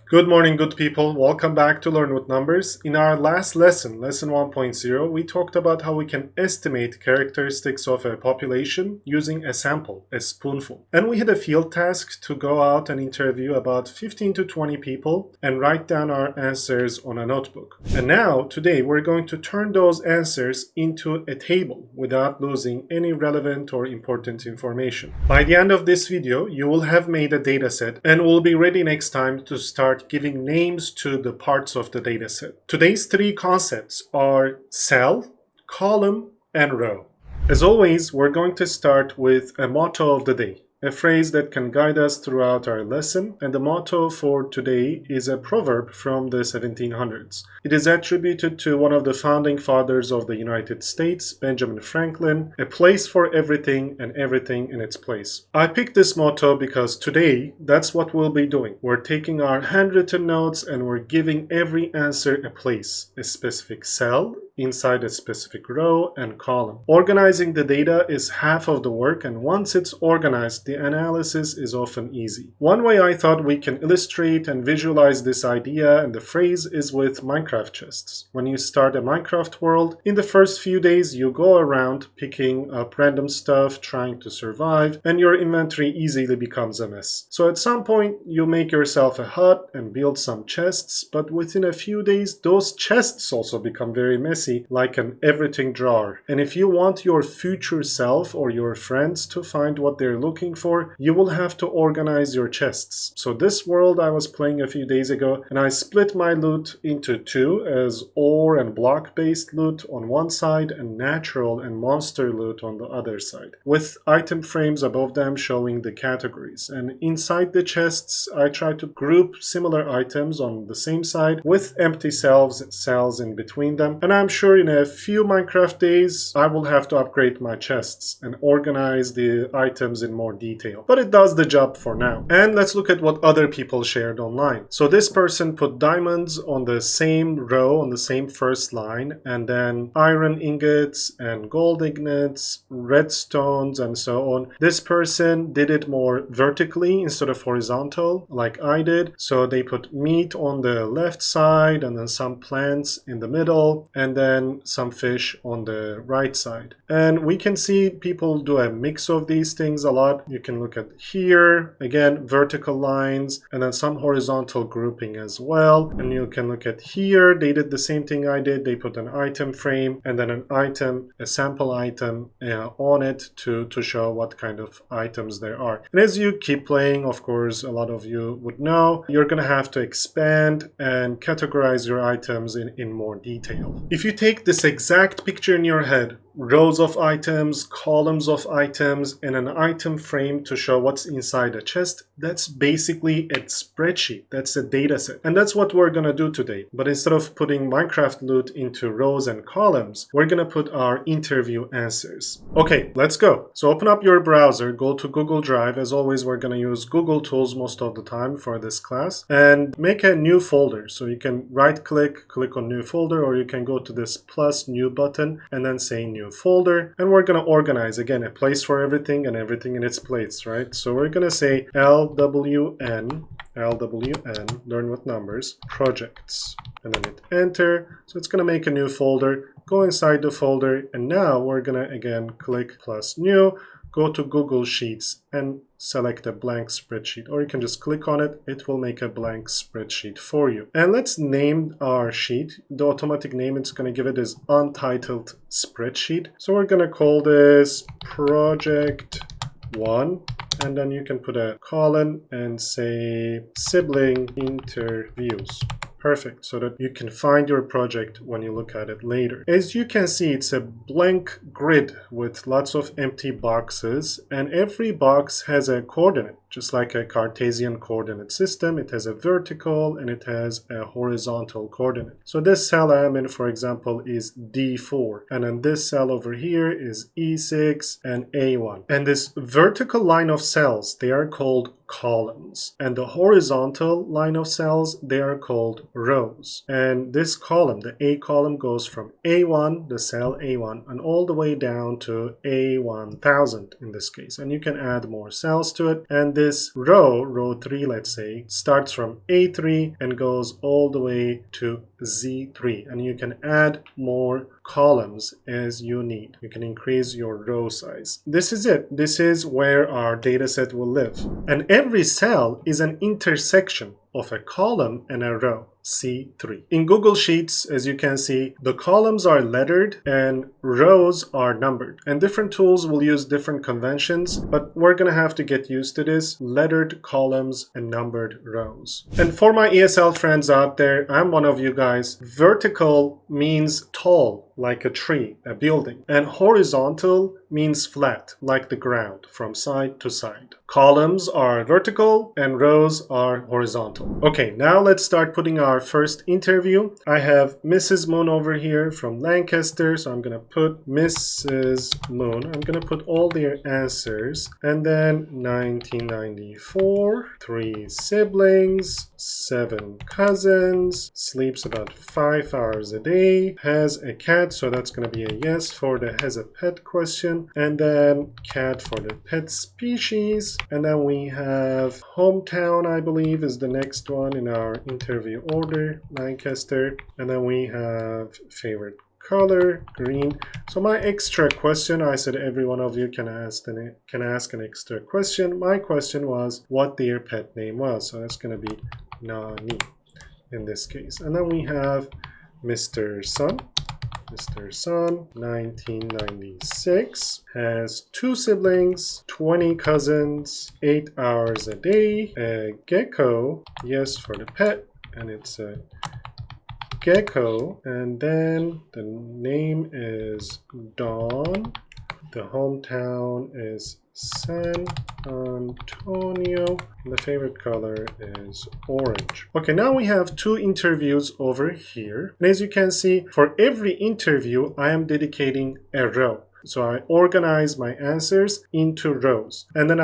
Good morning, good people. Welcome back to Learn with Numbers. In our last lesson, lesson 1.0, we talked about how we can estimate characteristics of a population using a sample, a spoonful. And we had a field task to go out and interview about 15 to 20 people and write down our answers on a notebook. And now, today, we're going to turn those answers into a table without losing any relevant or important information. By the end of this video, you will have made a dataset and will be ready next time to start giving names to the parts of the dataset. Today's three concepts are cell, column, and row. As always, we're going to start with a motto of the day, a phrase that can guide us throughout our lesson, and the motto for today is a proverb from the 1700s. It is attributed to one of the founding fathers of the United States, Benjamin Franklin, a place for everything and everything in its place. I picked this motto because today, that's what we'll be doing. We're taking our handwritten notes and we're giving every answer a place, a specific cell, inside a specific row and column. Organizing the data is half of the work, and once it's organized, the analysis is often easy. One way I thought we can illustrate and visualize this idea and the phrase is with Minecraft chests. When you start a Minecraft world, in the first few days you go around picking up random stuff, trying to survive, and your inventory easily becomes a mess. So at some point you make yourself a hut and build some chests, but within a few days those chests also become very messy, like an everything drawer. And if you want your future self or your friends to find what they're looking for, you will have to organize your chests. So this world I was playing a few days ago, and I split my loot into two, as ore and block based loot on one side and natural and monster loot on the other side, with item frames above them showing the categories. And inside the chests I try to group similar items on the same side with empty cells in between them. And I'm sure in a few Minecraft days I will have to upgrade my chests and organize the items in more detail. But it does the job for now. And let's look at what other people shared online. So this person put diamonds on the same row, on the same first line, and then iron ingots and gold ingots, redstones, and so on. This person did it more vertically instead of horizontal, like I did. So they put meat on the left side and then some plants in the middle, and then some fish on the right side. And we can see people do a mix of these things a lot. You can look at here, again, vertical lines, and then some horizontal grouping as well. And you can look at here, they did the same thing I did. They put an item frame and then an item, a sample item on it to show what kind of items there are. And as you keep playing, of course, a lot of you would know, you're going to have to expand and categorize your items in more detail. If you take this exact picture in your head, rows of items, columns of items, and an item frame to show what's inside a chest, that's basically a spreadsheet. That's a data set. And that's what we're gonna do today. But instead of putting Minecraft loot into rows and columns, we're gonna put our interview answers. Okay, let's go. So open up your browser, go to Google Drive. As always, we're gonna use Google Tools most of the time for this class, and make a new folder. So you can right click, click on new folder, or you can go to this plus new button and then say new folder. And we're going to organize, again, a place for everything and everything in its place, right? So we're going to say LWN, learn with numbers, projects, and then hit enter. So it's going to make a new folder, go inside the folder, and now we're going to again click plus new, go to Google Sheets and select a blank spreadsheet, or you can just click on it. It will make a blank spreadsheet for you. And let's name our sheet. The automatic name it's going to give it is Untitled Spreadsheet. So we're going to call this Project 1. And then you can put a colon and say sibling interviews. Perfect, so that you can find your project when you look at it later. As you can see, it's a blank grid with lots of empty boxes, and every box has a coordinate. Just like a Cartesian coordinate system, it has a vertical and it has a horizontal coordinate. So this cell I'm in, for example, is D4. And then this cell over here is E6 and A1. And this vertical line of cells, they are called columns. And the horizontal line of cells, they are called rows. And this column, the A column, goes from A1, the cell A1, and all the way down to A1000 in this case. And you can add more cells to it. And this row 3, let's say, starts from A3 and goes all the way to Z3. And you can add more columns as you need. You can increase your row size. This is it. This is where our data set will live. And every cell is an intersection of a column and a row. C3. In Google Sheets, as you can see, the columns are lettered and rows are numbered. And different tools will use different conventions, but we're gonna have to get used to this: lettered columns and numbered rows. And for my ESL friends out there, I'm one of you guys. Vertical means tall, like a tree, a building. And horizontal means flat, like the ground, from side to side. Columns are vertical and rows are horizontal. Okay, now let's start putting our first interview. I have Mrs. Moon over here from Lancaster, so I'm gonna put Mrs. Moon. I'm gonna put all their answers, and then 1994, 3 siblings, 7 cousins, sleeps about 5 hours a day, has a cat, so that's gonna be a yes for the has a pet question, and then cat for the pet species, and then we have hometown, I believe, is the next one in our interview order, Lancaster, and then we have favorite color, green. So my extra question, I said every one of you can ask an extra question. My question was what their pet name was, so that's going to be Nani in this case. And then we have Mr. Sun. Mr. Sun, 1996, has 2 siblings, 20 cousins, 8 hours a day, a gecko, yes for the pet, and it's a gecko, and then the name is Dawn, the hometown is San Antonio, and the favorite color is orange. Okay, now we have 2 interviews over here, and as you can see, for every interview I am dedicating a row. So I organize my answers into rows. And then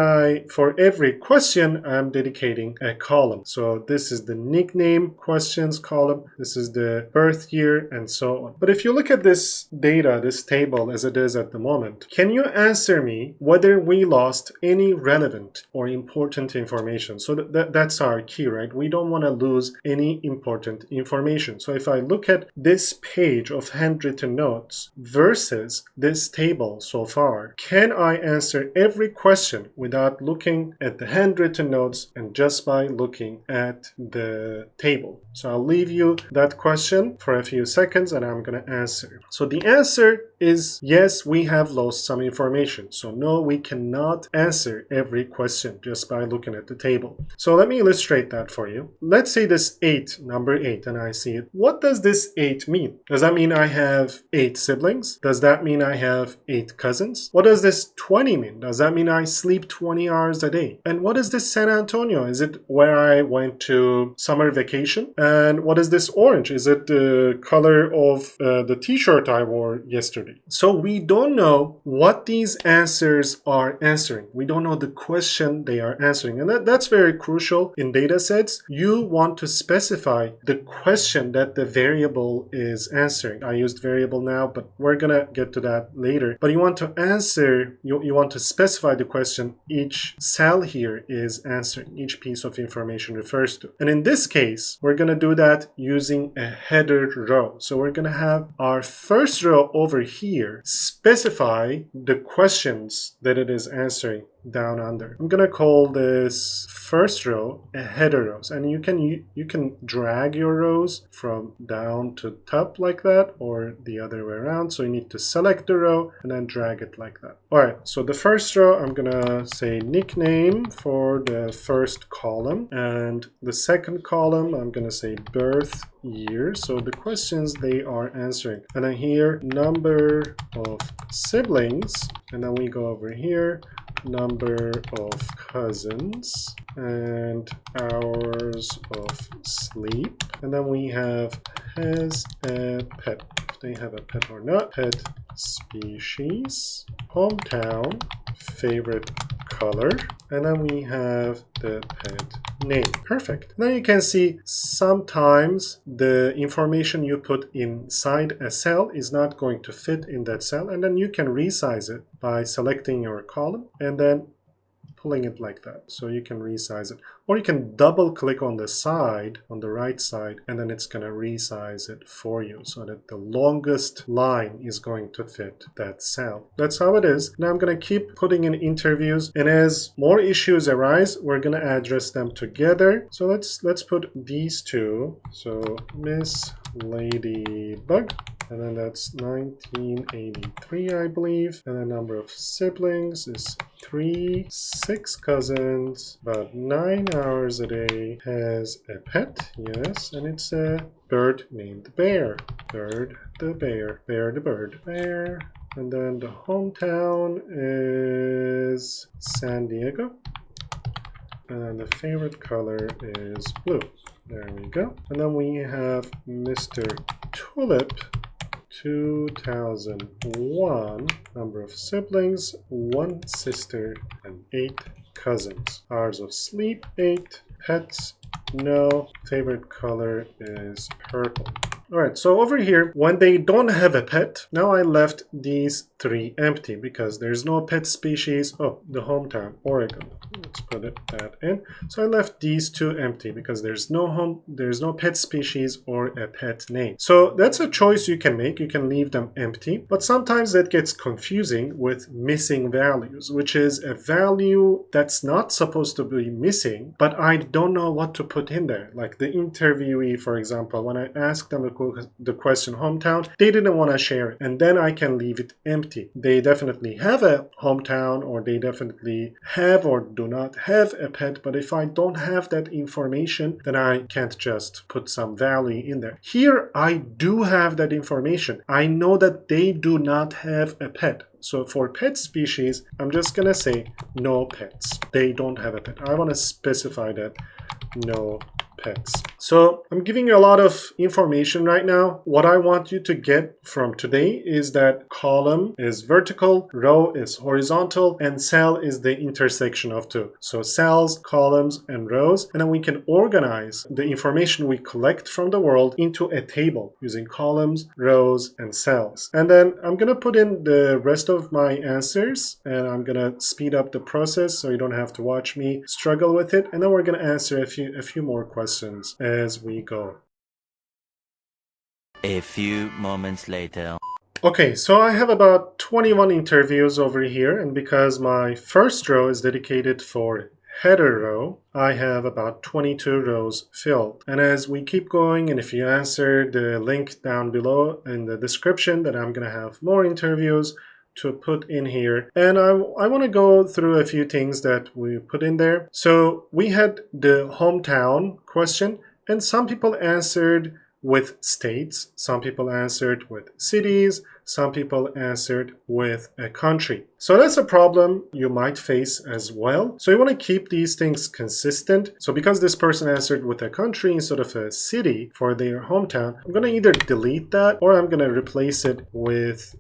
for every question, I'm dedicating a column. So this is the nickname questions column. This is the birth year and so on. But if you look at this data, this table as it is at the moment, can you answer me whether we lost any relevant or important information? So that's our key, right? We don't want to lose any important information. So if I look at this page of handwritten notes versus this table so far, can I answer every question without looking at the handwritten notes and just by looking at the table? So I'll leave you that question for a few seconds and I'm going to answer. So the answer is yes, we have lost some information. So no, we cannot answer every question just by looking at the table. So let me illustrate that for you. Let's say this 8, number 8, and I see it. What does this 8 mean? Does that mean I have 8 siblings? Does that mean I have 8 cousins? What does this 20 mean? Does that mean I sleep 20 hours a day? And what is this San Antonio? Is it where I went to summer vacation? And what is this orange? Is it the color of the t-shirt I wore yesterday? So we don't know what these answers are answering. We don't know the question they are answering. And that's very crucial in data sets. You want to specify the question that the variable is answering. I used variable now, but we're gonna get to that later. But you want to answer, you want to specify the question each cell here is answering, each piece of information refers to. And in this case, we're gonna do that using a header row. So we're gonna have our first row over here specify the questions that it is answering down under. I'm gonna call this first row a header rows, and you can drag your rows from down to top like that or the other way around. So you need to select the row and then drag it like that. All right, so the first row I'm gonna say nickname for the first column, and the second column I'm gonna say birth year, so the questions they are answering. And then here number of siblings, and then we go over here number of cousins and hours of sleep, and then we have has a pet, if they have a pet or not, pet species, hometown, favorite color, and then we have the pet name. Perfect. Now you can see sometimes the information you put inside a cell is not going to fit in that cell, and then you can resize it by selecting your column and then pulling it like that. So you can resize it, or you can double click on the side, on the right side, and then it's going to resize it for you so that the longest line is going to fit that cell. That's how it is. Now I'm going to keep putting in interviews, and as more issues arise, we're going to address them together. So let's put these two. So Miss Ladybug. And then that's 1983, I believe. And the number of siblings is 3, 6 cousins, about 9 hours a day, has a pet, yes, and it's a bird named Bear. Bird the bear, Bear the bird, Bear. And then the hometown is San Diego. And then the favorite color is blue. There we go. And then we have Mr. Tulip. 2001, number of siblings, 1 sister and 8 cousins. Hours of sleep, 8. Pets, no. Favorite color is purple. Alright, so over here, when they don't have a pet, now I left these 3 empty because there's no pet species. Oh, the hometown, Oregon. Let's put that in. So I left these 2 empty because there's no pet species or a pet name. So that's a choice you can make. You can leave them empty, but sometimes that gets confusing with missing values, which is a value that's not supposed to be missing, but I don't know what to put in there. Like the interviewee, for example, when I asked them the question hometown, they didn't want to share it, and then I can leave it empty. They definitely have a hometown, or they definitely have or do not have a pet, but if I don't have that information, then I can't just put some value in there. Here I do have that information. I know that they do not have a pet. So for pet species, I'm just gonna say no pets. They don't have a pet. I want to specify that no pets. So I'm giving you a lot of information right now. What I want you to get from today is that column is vertical, row is horizontal, and cell is the intersection of 2. So cells, columns, and rows, and then we can organize the information we collect from the world into a table using columns, rows, and cells. And then I'm gonna put in the rest of my answers, and I'm gonna speed up the process so you don't have to watch me struggle with it, and then we're gonna answer a few more questions as we go. A few moments later. Okay, so I have about 21 interviews over here, and because my first row is dedicated for header row, I have about 22 rows filled. And as we keep going, and if you answer the link down below in the description, then I'm gonna have more interviews to put in here. And I want to go through a few things that we put in there. So we had the hometown question, and some people answered with states, some people answered with cities, some people answered with a country. So that's a problem you might face as well. So you want to keep these things consistent. So because this person answered with a country instead of a city for their hometown, I'm going to either delete that or I'm going to replace it with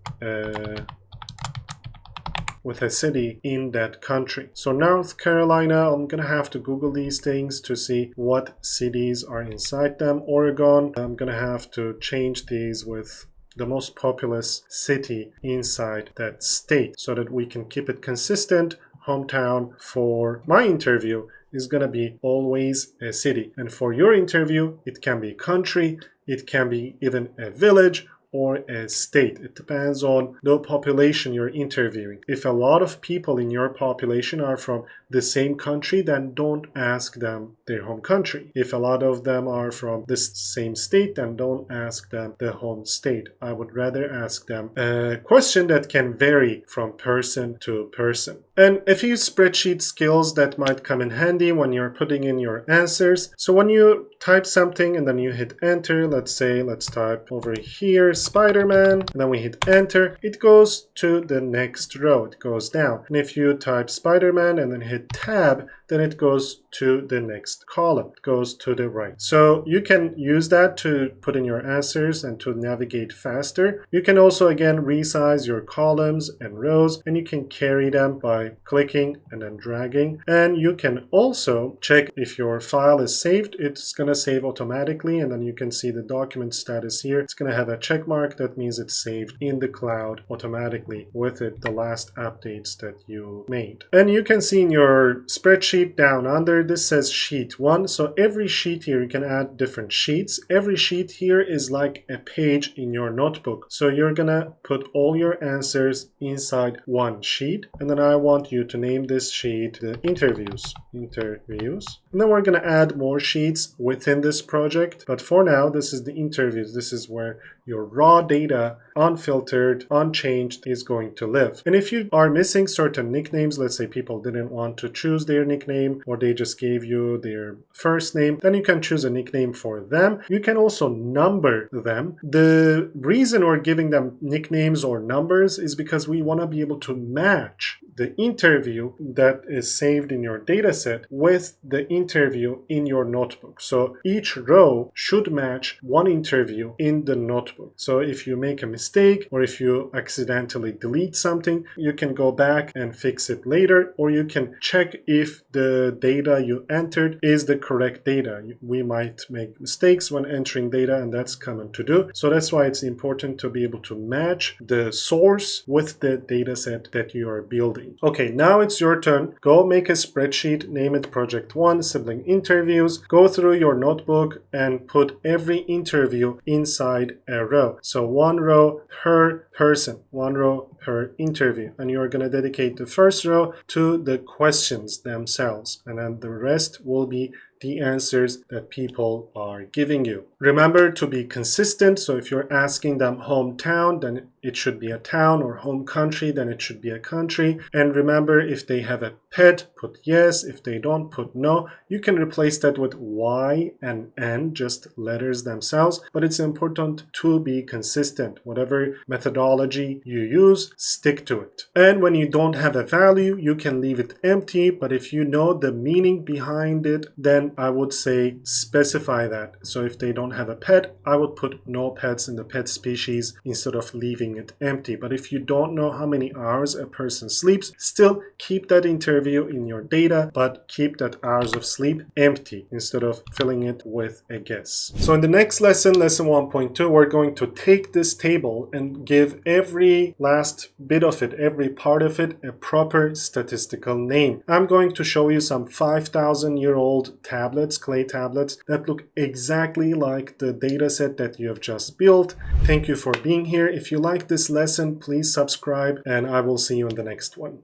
a city in that country. So North Carolina, I'm gonna have to Google these things to see what cities are inside them. Oregon, I'm gonna have to change these with the most populous city inside that state so that we can keep it consistent. Hometown for my interview is gonna be always a city. And for your interview, it can be country, it can be even a village, or a state. It depends on the population you're interviewing. If a lot of people in your population are from the same country, then don't ask them their home country. If a lot of them are from the same state, then don't ask them the home state. I would rather ask them a question that can vary from person to person. And a few spreadsheet skills that might come in handy when you're putting in your answers. So when you type something and then you hit enter, let's type over here Spider-Man, and then we hit enter, it goes to the next row, it goes down. And if you type Spider-Man and then hit tab, then it goes to the next column. It goes to the right. So you can use that to put in your answers and to navigate faster. You can also again resize your columns and rows, and you can carry them by clicking and then dragging. And you can also check if your file is saved. It's going to save automatically, and then you can see the document status here. It's going to have a check mark. That means it's saved in the cloud automatically with the last updates that you made. And you can see in your spreadsheet down under, this says sheet 1. So every sheet here, you can add different sheets. Every sheet here is like a page in your notebook. So you're gonna put all your answers inside one sheet. And then I want you to name this sheet the interviews. And then we're gonna add more sheets within this project. But for now, this is the interviews. This is where your raw data, unfiltered, unchanged, is going to live. And if you are missing certain nicknames, let's say people didn't want to choose their nickname or they just gave you their first name, then you can choose a nickname for them. You can also number them. The reason we're giving them nicknames or numbers is because we want to be able to match the interview that is saved in your dataset with the interview in your notebook. So each row should match one interview in the notebook. So if you make a mistake or if you accidentally delete something, you can go back and fix it later, or you can check if the data you entered is the correct data. We might make mistakes when entering data, and that's common to do. So that's why it's important to be able to match the source with the dataset that you are building. Okay, now it's your turn. Go make a spreadsheet, name it Project 1, Sibling Interviews. Go through your notebook and put every interview inside a row. So one row per person, one row per interview. And you're going to dedicate the first row to the questions themselves. And then the rest will be the answers that people are giving you. Remember to be consistent. So if you're asking them hometown, then it should be a town, or home country, then it should be a country. And remember, if they have a pet, put yes. If they don't, put no. You can replace that with Y and N, just letters themselves. But it's important to be consistent. Whatever methodology you use, stick to it. And when you don't have a value, you can leave it empty. But if you know the meaning behind it, then I would say specify that. So if they don't have a pet, I would put no pets in the pet species instead of leaving it empty. But if you don't know how many hours a person sleeps, still keep that interview in your data, but keep that hours of sleep empty instead of filling it with a guess. So in the next lesson, lesson 1.2, we're going to take this table and give every last bit of it, every part of it, a proper statistical name. I'm going to show you some 5,000-year-old tablets, clay tablets, that look exactly like the data set that you have just built. Thank you for being here. If you like this lesson, please subscribe, and I will see you in the next one.